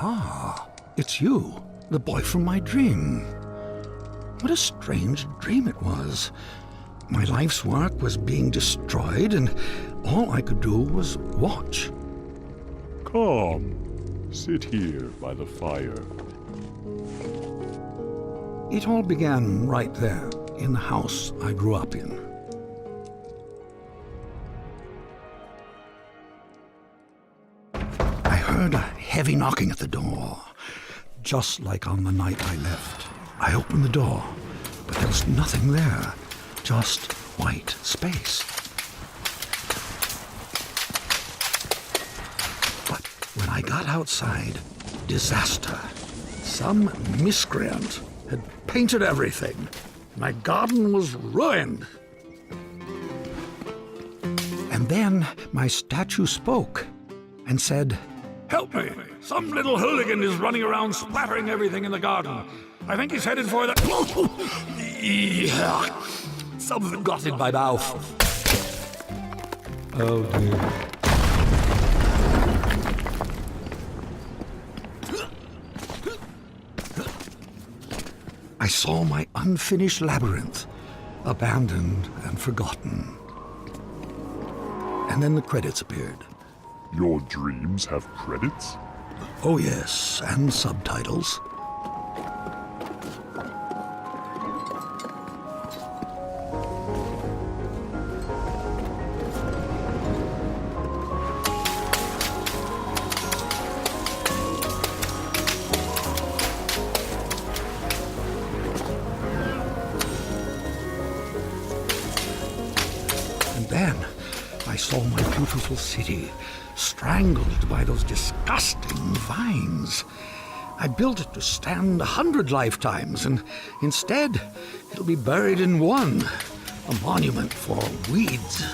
Ah, it's you, the boy from my dream. What a strange dream it was. My life's work was being destroyed, and all I could do was watch. Come, sit here by the fire. It all began right there, in the house I grew up in. I heard a heavy knocking at the door, just like on the night I left. I opened the door, but there was nothing there, just white space. But when I got outside, disaster. Some miscreant had painted everything. My garden was ruined. And then my statue spoke and said, "Help me! Some little hooligan is running around splattering everything in the garden. I think he's headed for the..." Something got in my mouth. Oh dear. I saw my unfinished labyrinth, abandoned and forgotten. And then the credits appeared. Your dreams have credits? Oh yes, and subtitles. Then I saw my beautiful city strangled by those disgusting vines. I built it to stand 100 lifetimes, and instead it'll be buried in one, a monument for weeds.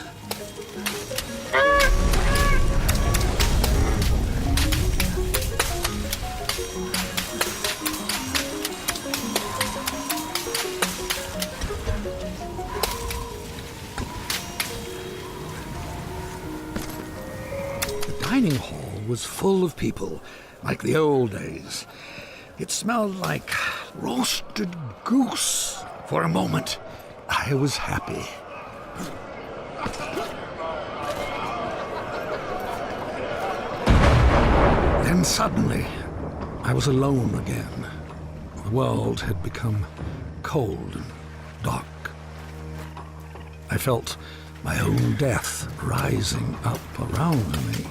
The dining hall was full of people, like the old days. It smelled like roasted goose. For a moment, I was happy. Then suddenly, I was alone again. The world had become cold and dark. I felt my own death rising up around me.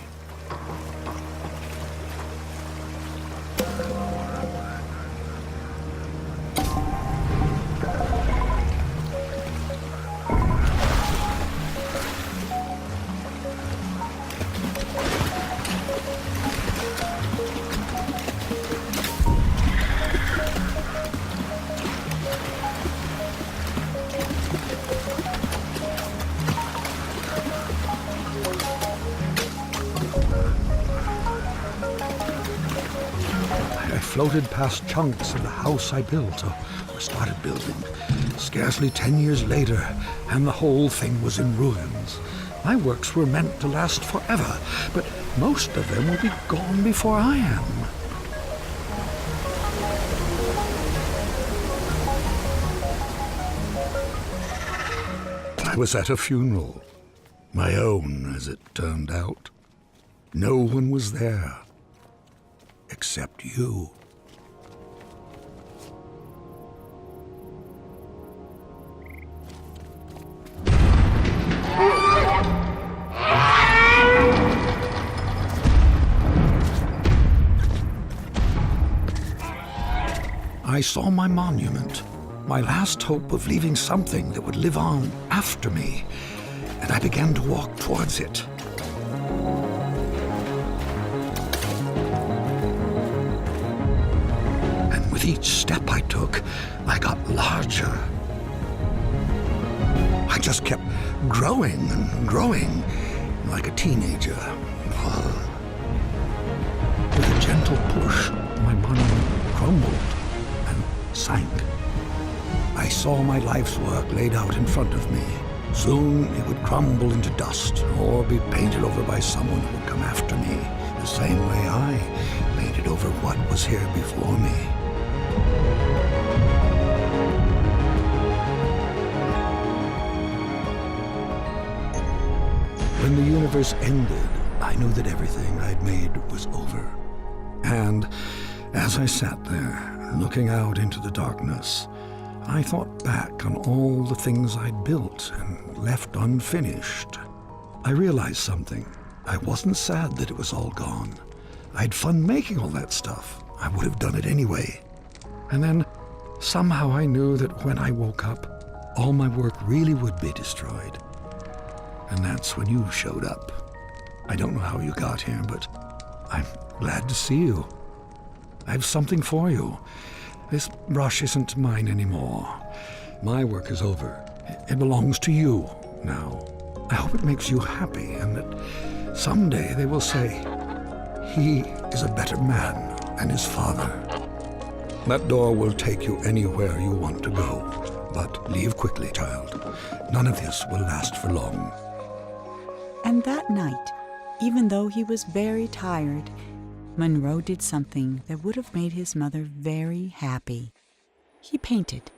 I floated past chunks of the house I built, or started building. Scarcely 10 years later, and the whole thing was in ruins. My works were meant to last forever, but most of them will be gone before I am. I was at a funeral. My own, as it turned out. No one was there. Except you. I saw my monument, my last hope of leaving something that would live on after me, and I began to walk towards it. With each step I took, I got larger. I just kept growing and growing, like a teenager. With a gentle push, my monument crumbled and sank. I saw my life's work laid out in front of me. Soon it would crumble into dust or be painted over by someone who would come after me, the same way I painted over over what was here before me. When the universe ended, I knew that everything I'd made was over. And as I sat there, looking out into the darkness, I thought back on all the things I'd built and left unfinished. I realized something. I wasn't sad that it was all gone. I had fun making all that stuff. I would have done it anyway. And then, somehow I knew that when I woke up, all my work really would be destroyed. And that's when you showed up. I don't know how you got here, but I'm glad to see you. I have something for you. This brush isn't mine anymore. My work is over. It belongs to you now. I hope it makes you happy and that someday they will say, he is a better man than his father. That door will take you anywhere you want to go. But leave quickly, child. None of this will last for long. And that night, even though he was very tired, Monroe did something that would have made his mother very happy. He painted.